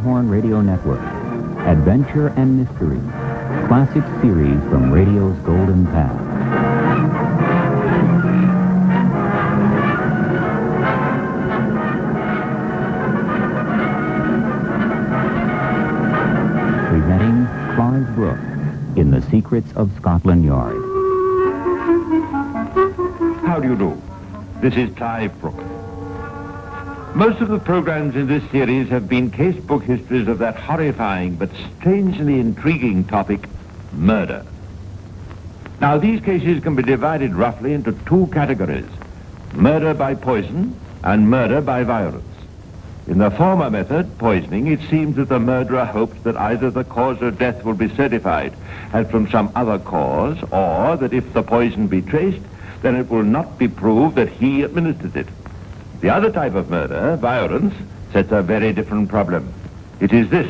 Longhorn Radio Network. Adventure and mystery. Classic series from radio's golden past. Presenting Clive Brook in The Secrets of Scotland Yard. How do you do? This is Clive Brook. Most of the programs in this series have been casebook histories of that horrifying but strangely intriguing topic, murder. Now, these cases can be divided roughly into two categories: murder by poison and murder by violence. In the former method, poisoning, it seems that the murderer hopes that either the cause of death will be certified as from some other cause, or that if the poison be traced, then it will not be proved that he administered it. The other type of murder, violence, sets a very different problem. It is this: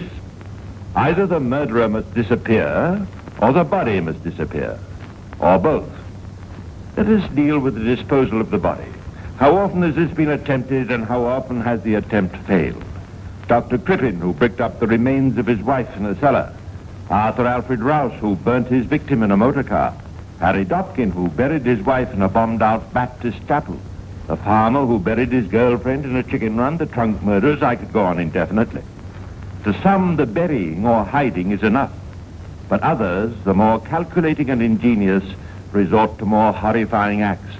either the murderer must disappear, or the body must disappear, or both. Let us deal with the disposal of the body. How often has this been attempted, and how often has the attempt failed? Dr. Crippen, who bricked up the remains of his wife in a cellar. Arthur Alfred Rouse, who burnt his victim in a motor car. Harry Dopkin, who buried his wife in a bombed-out Baptist chapel. The farmer who buried his girlfriend in a chicken run. The trunk murders. I could go on indefinitely. To some, the burying or hiding is enough. But others, the more calculating and ingenious, resort to more horrifying acts.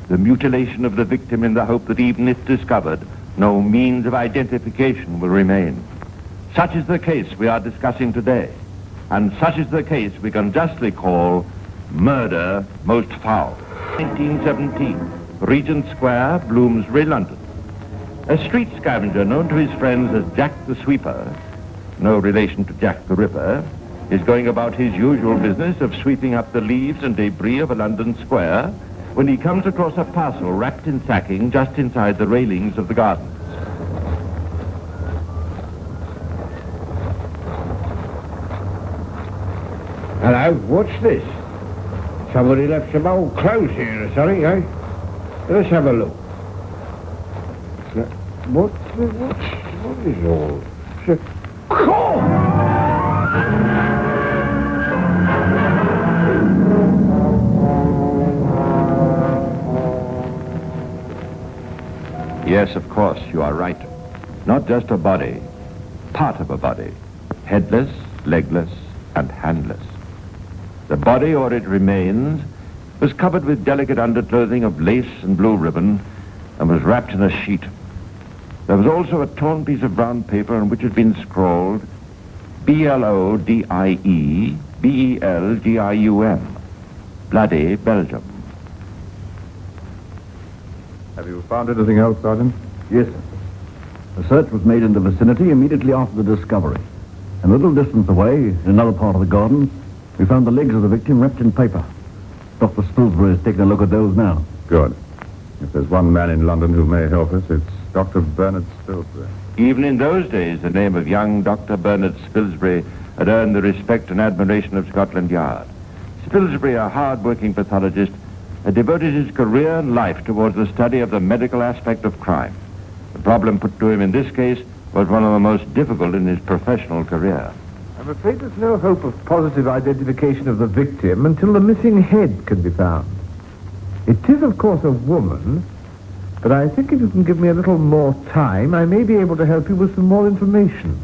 The mutilation of the victim in the hope that even if discovered, no means of identification will remain. Such is the case we are discussing today. And such is the case we can justly call murder most foul. 1917. Regent Square, Bloomsbury, London. A street scavenger known to his friends as Jack the Sweeper, no relation to Jack the Ripper, is going about his usual business of sweeping up the leaves and debris of a London square when he comes across a parcel wrapped in sacking just inside the railings of the gardens. Hello, what's this? Somebody left some old clothes here or something, eh? Let's have a look. What is all? Yes, of course, you are right. Not just a body, part of a body. Headless, legless, and handless. The body, or its remains, was covered with delicate underclothing of lace and blue ribbon and was wrapped in a sheet. There was also a torn piece of brown paper on which had been scrawled B-L-O-D-I-E B-E-L-G-I-U-M. Bloody Belgium. Have you found anything else, Sergeant? Yes, sir. A search was made in the vicinity immediately after the discovery. And a little distance away, in another part of the garden, we found the legs of the victim wrapped in paper. Dr. Spilsbury is taking a look at those now. Good. If there's one man in London who may help us, it's Dr. Bernard Spilsbury. Even in those days, the name of young Dr. Bernard Spilsbury had earned the respect and admiration of Scotland Yard. Spilsbury, a hard-working pathologist, had devoted his career and life towards the study of the medical aspect of crime. The problem put to him in this case was one of the most difficult in his professional career. I'm afraid there's no hope of positive identification of the victim until the missing head can be found. It is, of course, a woman, but I think if you can give me a little more time, I may be able to help you with some more information.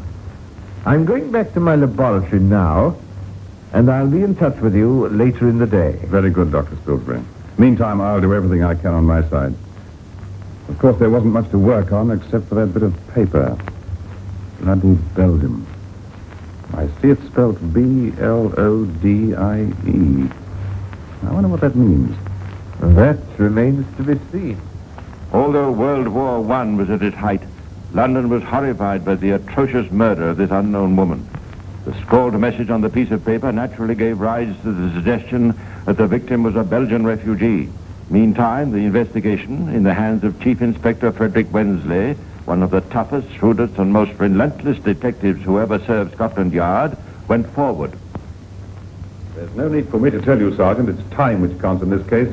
I'm going back to my laboratory now, and I'll be in touch with you later in the day. Very good, Dr. Spilsbury. Meantime, I'll do everything I can on my side. Of course, there wasn't much to work on except for that bit of paper. Bloody Belgium. I see it spelled B-L-O-D-I-E. I wonder what that means. That remains to be seen. Although World War I was at its height, London was horrified by the atrocious murder of this unknown woman. The scrawled message on the piece of paper naturally gave rise to the suggestion that the victim was a Belgian refugee. Meantime, the investigation, in the hands of Chief Inspector Frederick Wensley, one of the toughest, shrewdest, and most relentless detectives who ever served Scotland Yard, went forward. There's no need for me to tell you, Sergeant, it's time which counts in this case.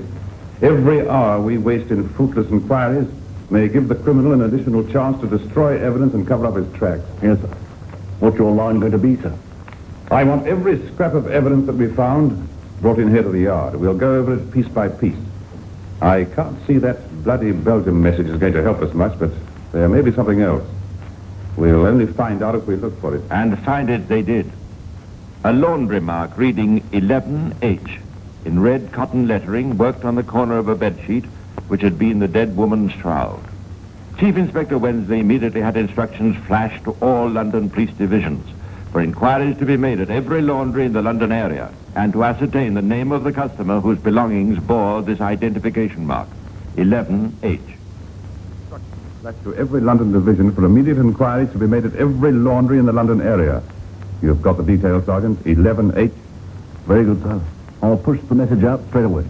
Every hour we waste in fruitless inquiries may give the criminal an additional chance to destroy evidence and cover up his tracks. Yes, sir. What's your line going to be, sir? I want every scrap of evidence that we found brought in here to the yard. We'll go over it piece by piece. I can't see that bloody Belgium message is going to help us much, but there may be something else. We'll only find out if we look for it. And find it they did. A laundry mark reading 11H in red cotton lettering worked on the corner of a bedsheet which had been the dead woman's shroud. Chief Inspector Wensley immediately had instructions flashed to all London police divisions for inquiries to be made at every laundry in the London area and to ascertain the name of the customer whose belongings bore this identification mark, 11H. That's to every London division for immediate inquiries to be made at every laundry in the London area. You've got the details, Sergeant. 11H. Very good, sir. I'll push the message out straight away.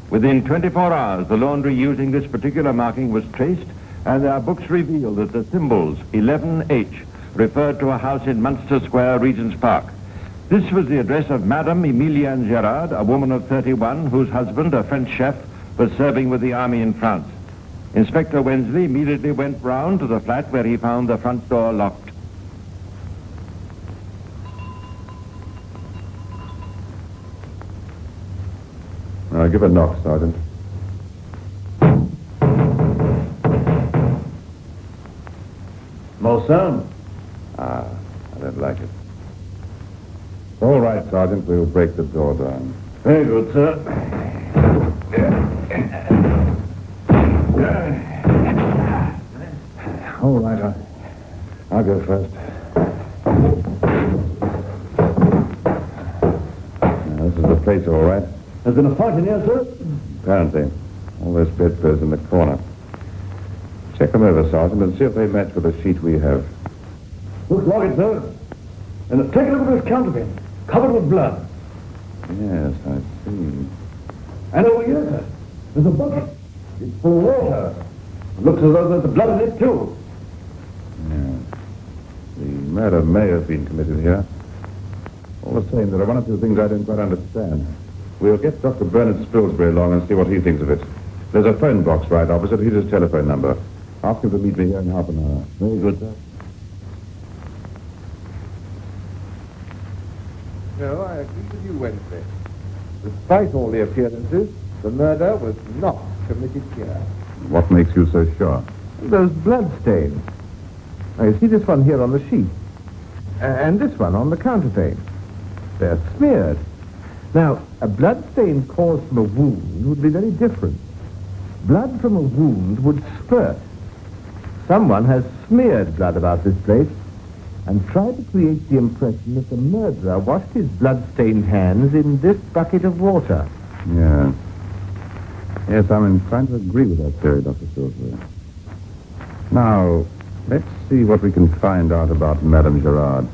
Within 24 hours, the laundry using this particular marking was traced, and our books reveal that the symbols 11H referred to a house in Munster Square, Regent's Park. This was the address of Madame Emilienne Gerard, a woman of 31, whose husband, a French chef, was serving with the army in France. Inspector Wensley immediately went round to the flat where he found the front door locked. Give a knock, Sergeant. More sound? I don't like it. All right, Sergeant, we'll break the door down. Very good, sir. All right, I'll go first. Now, this is the place, all right. There's been a fight in here, sir? Apparently. All those bedclothes in the corner. Check them over, Sergeant, and see if they match with the sheet we have. Looks like it, sir. And take a look at this counterpin, covered with blood. Yes, I see. And over here, sir, there's a bucket. It's full of water. It looks as though there's blood in it, too. Yeah. The murder may have been committed here. All the same, there are one or two things I don't quite understand. We'll get Dr. Bernard Spilsbury along and see what he thinks of it. There's a phone box right opposite. Here's his telephone number. Ask him to meet me here in half an hour. Very good, sir. No, I agree with you, Wednesday. Despite all the appearances, the murder was not committed here. What makes you so sure? Those blood stains. Now, you see this one here on the sheet. And this one on the counterpane. They're smeared. Now, a blood stain caused from a wound would be very different. Blood from a wound would spurt. Someone has smeared blood about this place and tried to create the impression that the murderer washed his blood-stained hands in this bucket of water. Yeah. Yes, I'm inclined to agree with that theory, Dr. Spilsbury. Now, let's see what we can find out about Madame Gerard.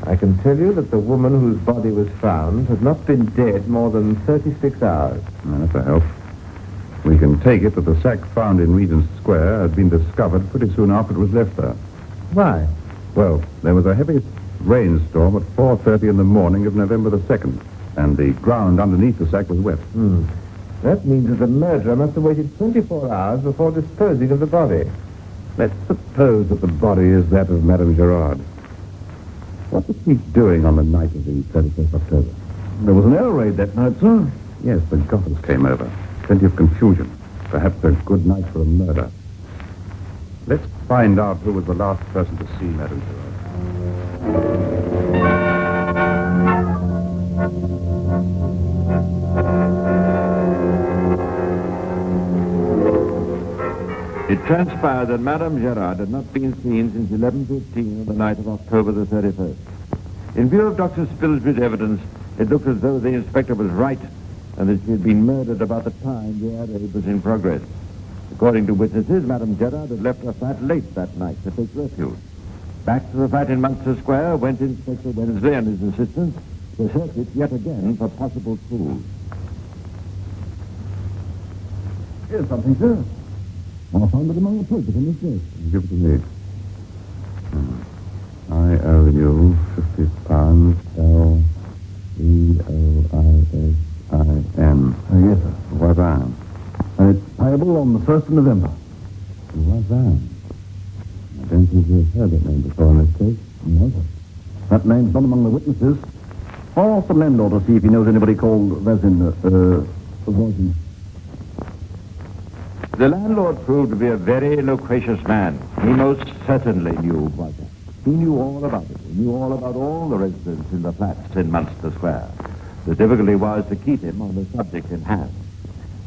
I can tell you that the woman whose body was found had not been dead more than 36 hours. Well, that's a help. We can take it that the sack found in Regent's Square had been discovered pretty soon after it was left there. Why? Well, there was a heavy rainstorm at 4:30 in the morning of November the 2nd, and the ground underneath the sack was wet. That means that the murderer must have waited 24 hours before disposing of the body. Let's suppose that the body is that of Madame Gerard. What was she doing on the night of the 31st October? There was an air raid that night, sir. Yes, the Gothams came over. Plenty of confusion. Perhaps a good night for a murder. Let's find out who was the last person to see Madame Gerard. It transpired that Madame Gerard had not been seen since 11:15 on the night of October the 31st. In view of Dr. Spilsbury's evidence, it looked as though the inspector was right and that she had been murdered about the time the air raid was in progress. According to witnesses, Madame Gerard had left her flat late that night to take refuge. Back to the flat in Munster Square went Inspector Wensley and his assistants to search it yet again for possible clues. Here's something, sir. I found it among the papers in this desk. Give it to me. I owe you £50. L-E-O-I-S-I-N. Yes, sir. What's that? And it's payable on the 1st of November. What's that? Don't think you've heard that name before in this case. No. That name's not among the witnesses. I'll ask the landlord to see if he knows anybody called Voisin. The landlord proved to be a very loquacious man. He most certainly knew Voisin. He knew all about it. He knew all about all the residents in the flats in Munster Square. The difficulty was to keep him on the subject in hand.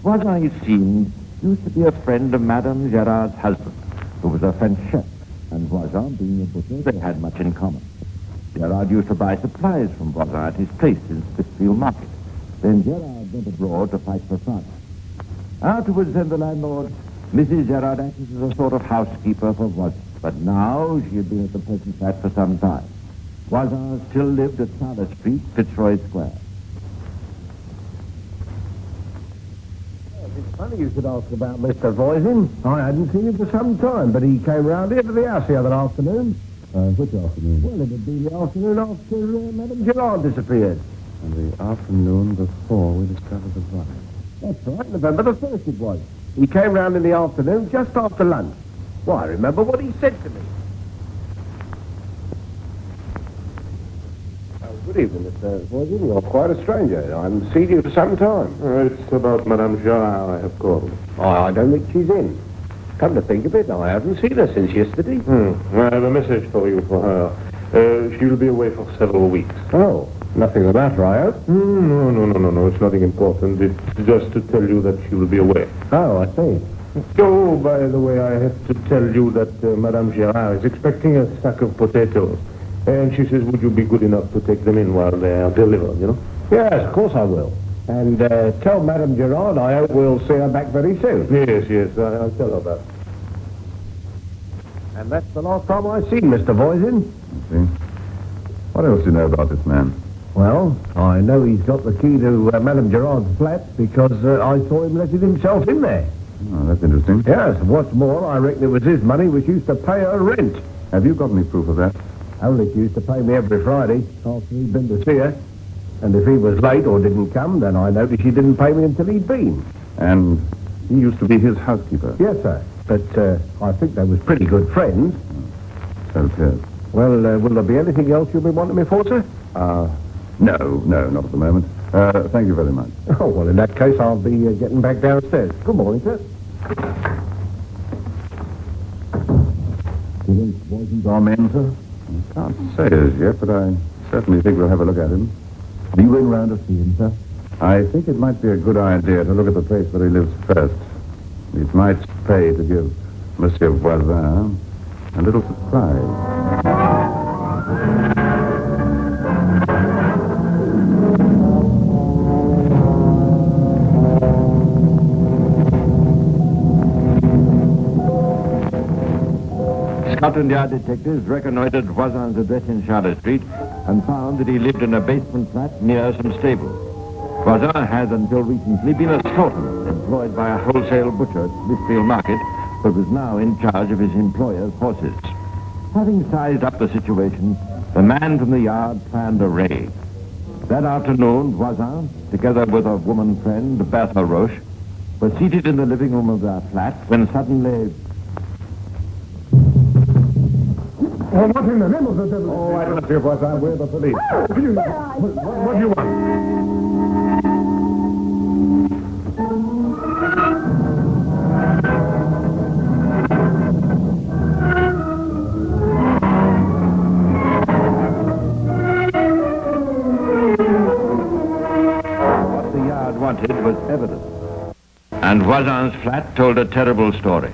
Voisin, it seemed, used to be a friend of Madame Gerard's husband, who was a French chef, and Voisin, being a butcher, they had much in common. Gerard used to buy supplies from Voisin at his place in Smithfield Market. Then Gerard went abroad to fight for France. Afterwards, then, the landlord, Mrs. Gerard, acted as a sort of housekeeper for Voisin. But now she had been at the present flat for some time. Voisin still lived at Charlotte Street, Fitzroy Square. It's funny you should ask about Mr. Voisin. I hadn't seen him for some time, but he came round here to the house the other afternoon. Which afternoon? Well, it would be the afternoon after Madame Gerard disappeared. And the afternoon before we discovered the body. That's right, November the 1st it was. He came round in the afternoon, just after lunch. Why, I remember what he said to me. Good evening, Mr. Voisin. You're quite a stranger. I haven't seen you for some time. It's about Madame Gerard I have called. I don't think she's in. Come to think of it, I haven't seen her since yesterday. I have a message for you for her. She will be away for several weeks. Oh, nothing the matter, I hope? No. It's nothing important. It's just to tell you that she will be away. Oh, I see. Oh, by the way, I have to tell you that Madame Gerard is expecting a sack of potatoes. And she says, would you be good enough to take them in while they are delivered, you know? Yes, of course I will. And tell Madame Gerard I hope we'll see her back very soon. Yes, I'll tell her that. And that's the last time I've seen Mr. Voisin. See? What else do you know about this man? Well, I know he's got the key to Madame Gerard's flat because I saw him letting himself in there. Oh, that's interesting. Yes, what's more, I reckon it was his money which used to pay her rent. Have you got any proof of that? Only used to pay me every Friday after he'd been to see her. And if he was late or didn't come, then I noticed he didn't pay me until he'd been. And he used to be his housekeeper? Yes, sir. But I think they was pretty good friends. So it is. Well, will there be anything else you'll be wanting me for, sir? No, not at the moment. Thank you very much. Oh, well, in that case, I'll be getting back downstairs. Good morning, sir. Do you think Voisin's our man, sir? I can't say as yet, but I certainly think we'll have a look at him. Are you going round to see him, sir? I think it might be a good idea to look at the place where he lives first. It might pay to give Monsieur Voisin a little surprise. Scotland Yard detectives reconnoitred Voisin's address in Charlotte Street and found that he lived in a basement flat near some stables. Voisin had until recently been a sorter employed by a wholesale butcher at Smithfield Market, but was now in charge of his employer's horses. Having sized up the situation, the man from the yard planned a raid. That afternoon, Voisin, together with a woman friend, Bertha Roche, were seated in the living room of their flat when suddenly... Oh, what in the name of the devil? Oh, I don't know, Voisin. We're the police. What do you want? What the yard wanted was evidence. And Voisin's flat told a terrible story.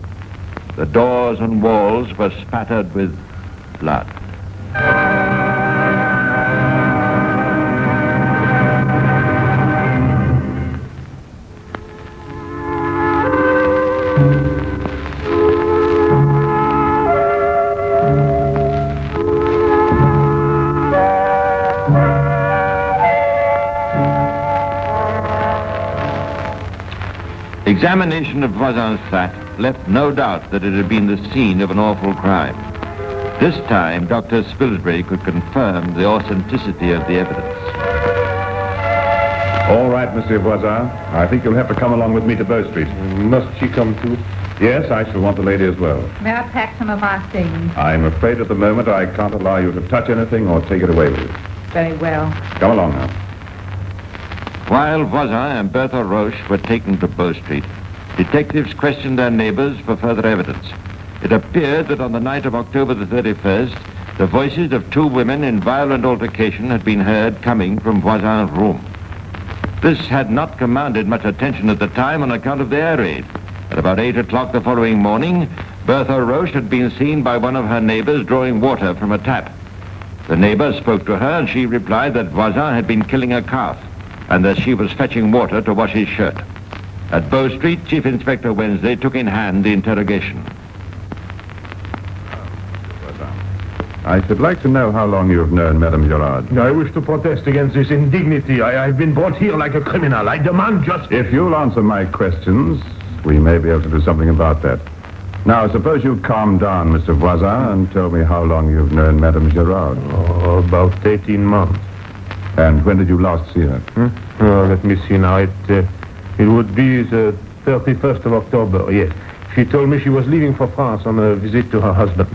The doors and walls were spattered with blood. Examination of Voisin's flat left no doubt that it had been the scene of an awful crime. This time, Dr. Spilsbury could confirm the authenticity of the evidence. All right, Monsieur Voisin. I think you'll have to come along with me to Bow Street. Must she come too? Yes, I shall want the lady as well. May I pack some of my things? I'm afraid at the moment I can't allow you to touch anything or take it away with you. Very well. Come along now. While Voisin and Bertha Roche were taken to Bow Street, detectives questioned their neighbors for further evidence. It appeared that on the night of October the 31st, the voices of two women in violent altercation had been heard coming from Voisin's room. This had not commanded much attention at the time on account of the air raid. At about 8 o'clock the following morning, Bertha Roche had been seen by one of her neighbors drawing water from a tap. The neighbor spoke to her and she replied that Voisin had been killing a calf and that she was fetching water to wash his shirt. At Bow Street, Chief Inspector Wednesday took in hand the interrogation. I should like to know how long you have known Madame Gerard. I wish to protest against this indignity. I've been brought here like a criminal. I demand justice. If you'll answer my questions, we may be able to do something about that. Now, suppose you calm down, Mr. Voisin, and tell me how long you've known Madame Gerard. Oh, about 18 months. And when did you last see her? Let me see now. It would be the 31st of October, yes. She told me she was leaving for France on a visit to her husband.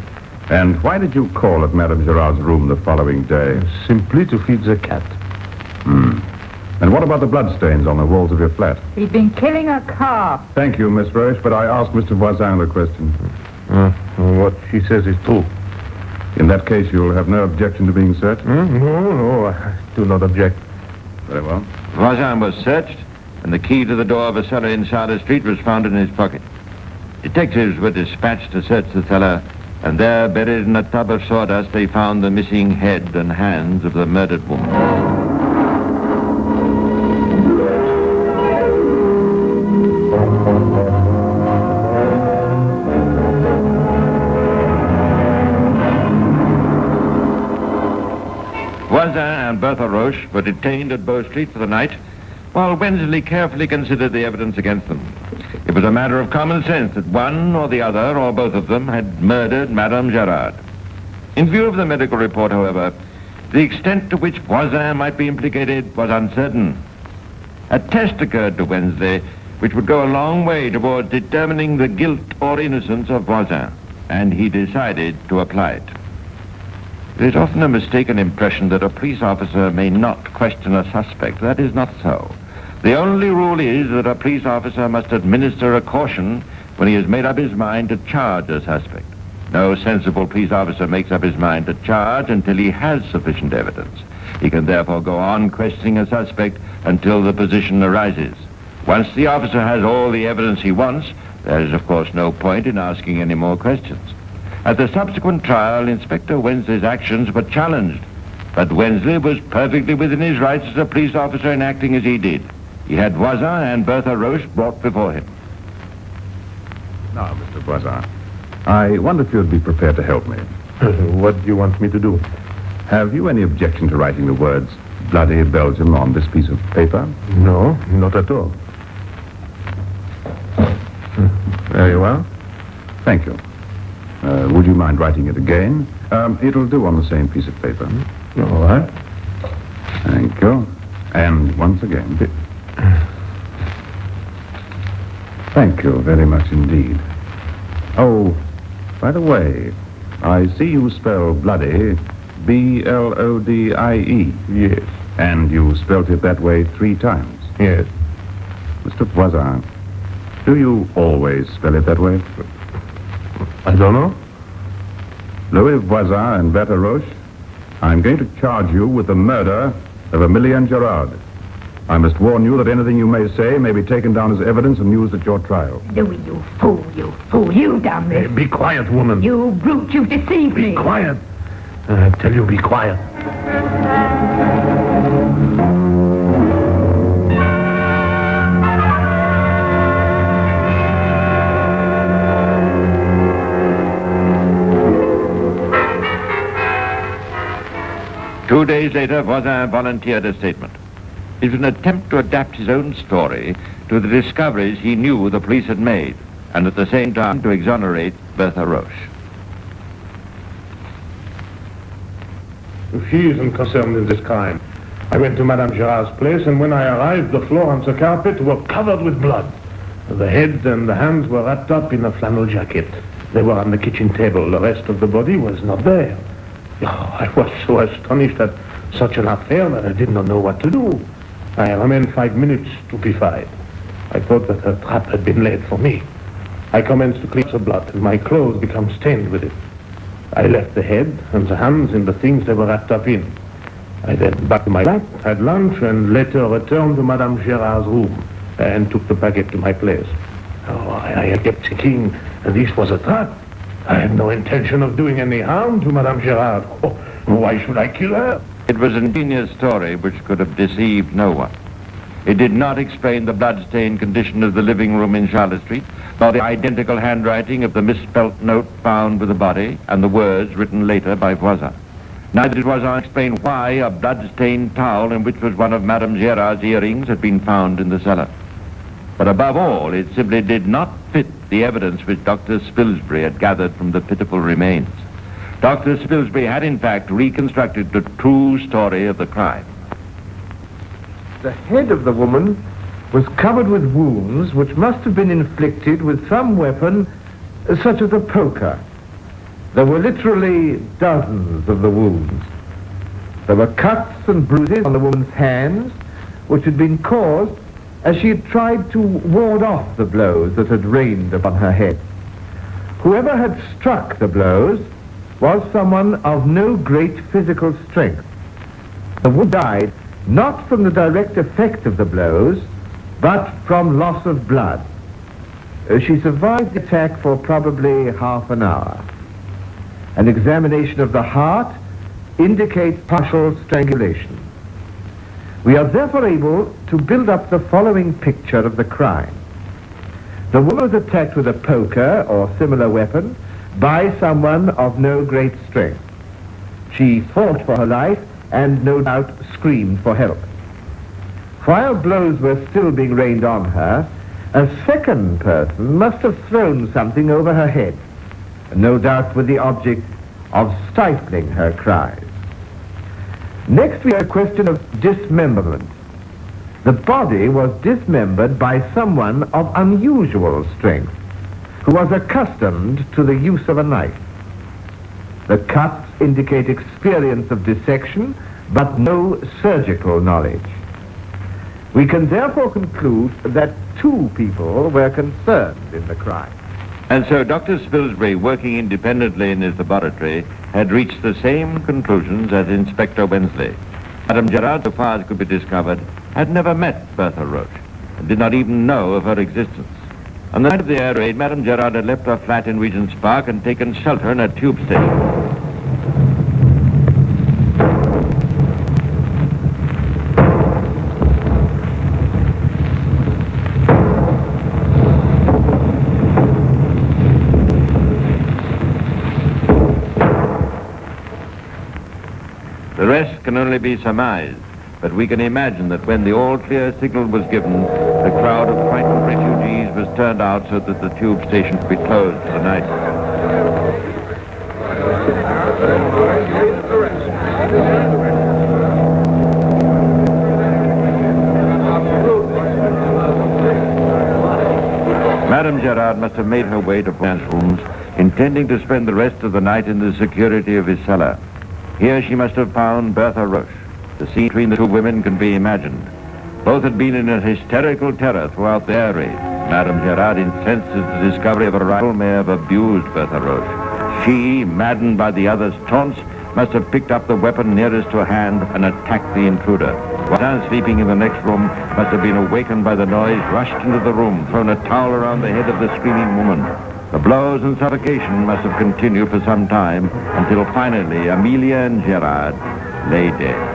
And why did you call at Madame Gerard's room the following day? Simply to feed the cat. And what about the bloodstains on the walls of your flat? He'd been killing a calf. Thank you, Miss Roche, but I asked Mr. Voisin the question. What she says is true. In that case, you'll have no objection to being searched? No, I do not object. Very well. Voisin was searched, and the key to the door of a cellar in Charlotte Street was found in his pocket. Detectives were dispatched to search the cellar, and there, buried in a tub of sawdust, they found the missing head and hands of the murdered woman. Voisin and Bertha Roche were detained at Bow Street for the night, while Wensley carefully considered the evidence against them. It was a matter of common sense that one or the other, or both of them, had murdered Madame Gerard. In view of the medical report, however, the extent to which Voisin might be implicated was uncertain. A test occurred to Wednesday which would go a long way towards determining the guilt or innocence of Voisin, and he decided to apply it. There is often a mistaken impression that a police officer may not question a suspect. That is not so. The only rule is that a police officer must administer a caution when he has made up his mind to charge a suspect. No sensible police officer makes up his mind to charge until he has sufficient evidence. He can therefore go on questioning a suspect until the position arises. Once the officer has all the evidence he wants, there is of course no point in asking any more questions. At the subsequent trial, Inspector Wensley's actions were challenged, but Wensley was perfectly within his rights as a police officer in acting as he did. He had Voisin and Bertha Roche brought before him. Now, Mr. Voisin, I wonder if you'd be prepared to help me. What do you want me to do? Have you any objection to writing the words Bloody Belgium on this piece of paper? No, not at all. Very well. Thank you. Would you mind writing it again? It'll do on the same piece of paper. All right. Thank you. And once again. Thank you very much indeed. Oh, by the way, I see you spell bloody B-L-O-D-I-E. Yes. And you spelt it that way 3 times. Yes. Mr. Voisin, do you always spell it that way? I don't know. Louis Voisin and Bertha Roche, I'm going to charge you with the murder of Emilienne Gerard. I must warn you that anything you may say may be taken down as evidence and used at your trial. Louis, you fool, you fool. You've done this. Be quiet, woman. You brute, you've deceived me. Be quiet. I tell you, be quiet. 2 days later, Voisin volunteered a statement. It was an attempt to adapt his own story to the discoveries he knew the police had made, and at the same time to exonerate Bertha Roche. She isn't concerned in this crime. I went to Madame Gerard's place, and when I arrived, the floor and the carpet were covered with blood. The head and the hands were wrapped up in a flannel jacket. They were on the kitchen table. The rest of the body was not there. Oh, I was so astonished at such an affair that I did not know what to do. I remained 5 minutes stupefied. I thought that a trap had been laid for me. I commenced to clean the blood, and my clothes became stained with it. I left the head and the hands in the things they were wrapped up in. I then back to my flat, had lunch, and later returned to Madame Gérard's room and took the packet to my place. Oh, I kept thinking this was a trap. I had no intention of doing any harm to Madame Gérard. Oh, why should I kill her? It was an ingenious story which could have deceived no one. It did not explain the blood-stained condition of the living room in Charlotte Street, nor the identical handwriting of the misspelt note found with the body and the words written later by Voisin. Neither did Voisin explain why a blood-stained towel in which was one of Madame Gérard's earrings had been found in the cellar. But above all, it simply did not fit the evidence which Dr. Spilsbury had gathered from the pitiful remains. Dr. Spilsbury had in fact reconstructed the true story of the crime. The head of the woman was covered with wounds which must have been inflicted with some weapon such as a poker. There were literally dozens of the wounds. There were cuts and bruises on the woman's hands which had been caused as she had tried to ward off the blows that had rained upon her head. Whoever had struck the blows was someone of no great physical strength. The woman died not from the direct effect of the blows, but from loss of blood. She survived the attack for probably half an hour. An examination of the heart indicates partial strangulation. We are therefore able to build up the following picture of the crime. The woman was attacked with a poker or similar weapon by someone of no great strength. She fought for her life and no doubt screamed for help. While blows were still being rained on her, a second person must have thrown something over her head, no doubt with the object of stifling her cries. Next we have a question of dismemberment. The body was dismembered by someone of unusual strength, who was accustomed to the use of a knife. The cuts indicate experience of dissection, but no surgical knowledge. We can therefore conclude that two people were concerned in the crime. And so Dr. Spilsbury, working independently in his laboratory, had reached the same conclusions as Inspector Wensley. Madame Gérard, so far as could be discovered, had never met Bertha Roche, and did not even know of her existence. On the night of the air raid, Madame Gérard had left her flat in Regent's Park and taken shelter in a tube station. The rest can only be surmised, but we can imagine that when the all-clear signal was given, the crowd of frightened refugees was turned out so that the tube station could be closed for the night. Madame Gérard must have made her way to Voisin's rooms, intending to spend the rest of the night in the security of his cellar. Here she must have found Bertha Roche. The scene between the two women can be imagined. Both had been in a hysterical terror throughout the air raid. Madame Gérard, incensed at the discovery of a rival, may have abused Bertha Roche. She, maddened by the other's taunts, must have picked up the weapon nearest to hand and attacked the intruder. Voisin, sleeping in the next room, must have been awakened by the noise, rushed into the room, thrown a towel around the head of the screaming woman. The blows and suffocation must have continued for some time until finally Amelia and Gérard lay dead.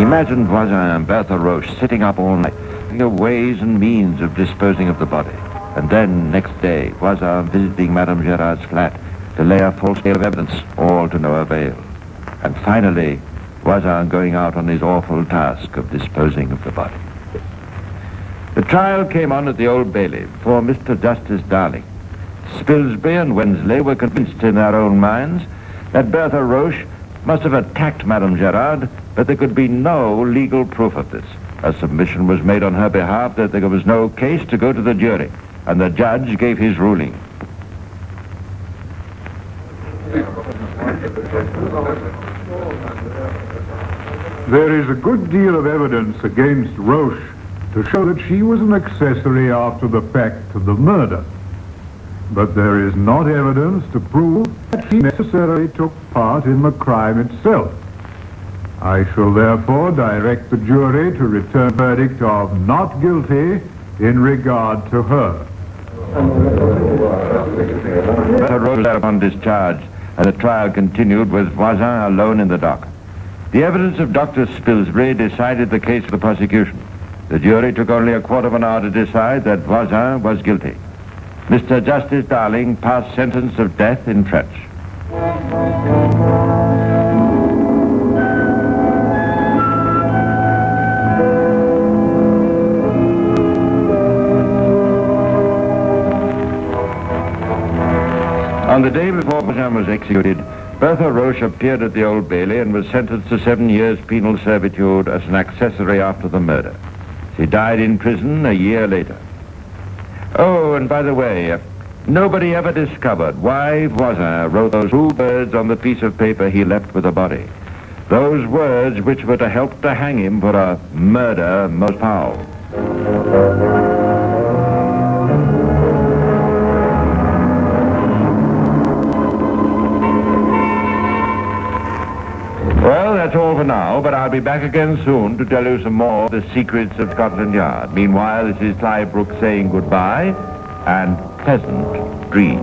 Imagine Voisin and Bertha Roche sitting up all night, thinking of ways and means of disposing of the body. And then, next day, Voisin visiting Madame Gérard's flat to lay a full scale of evidence, all to no avail. And finally, Voisin going out on his awful task of disposing of the body. The trial came on at the Old Bailey before Mr. Justice Darling. Spilsbury and Wensley were convinced in their own minds that Bertha Roche must have attacked Madame Gérard, but there could be no legal proof of this. A submission was made on her behalf that there was no case to go to the jury, and the judge gave his ruling. There is a good deal of evidence against Roche to show that she was an accessory after the fact of the murder. But there is not evidence to prove that she necessarily took part in the crime itself. I shall therefore direct the jury to return a verdict of not guilty in regard to her. Bertha Roche was thereupon discharged, and the trial continued with Voisin alone in the dock. The evidence of Dr. Spilsbury decided the case for the prosecution. The jury took only a quarter of an hour to decide that Voisin was guilty. Mr. Justice Darling passed sentence of death in French. On the day before Voisin was executed, Bertha Roche appeared at the Old Bailey and was sentenced to 7 years penal servitude as an accessory after the murder. She died in prison a year later. Oh, and by the way, nobody ever discovered why Voisin wrote those 2 words on the piece of paper he left with the body. Those words which were to help to hang him for a murder most foul. Well, that's all for now, but I'll be back again soon to tell you some more of the secrets of Scotland Yard. Meanwhile, this is Clive Brook saying goodbye and pleasant dreams.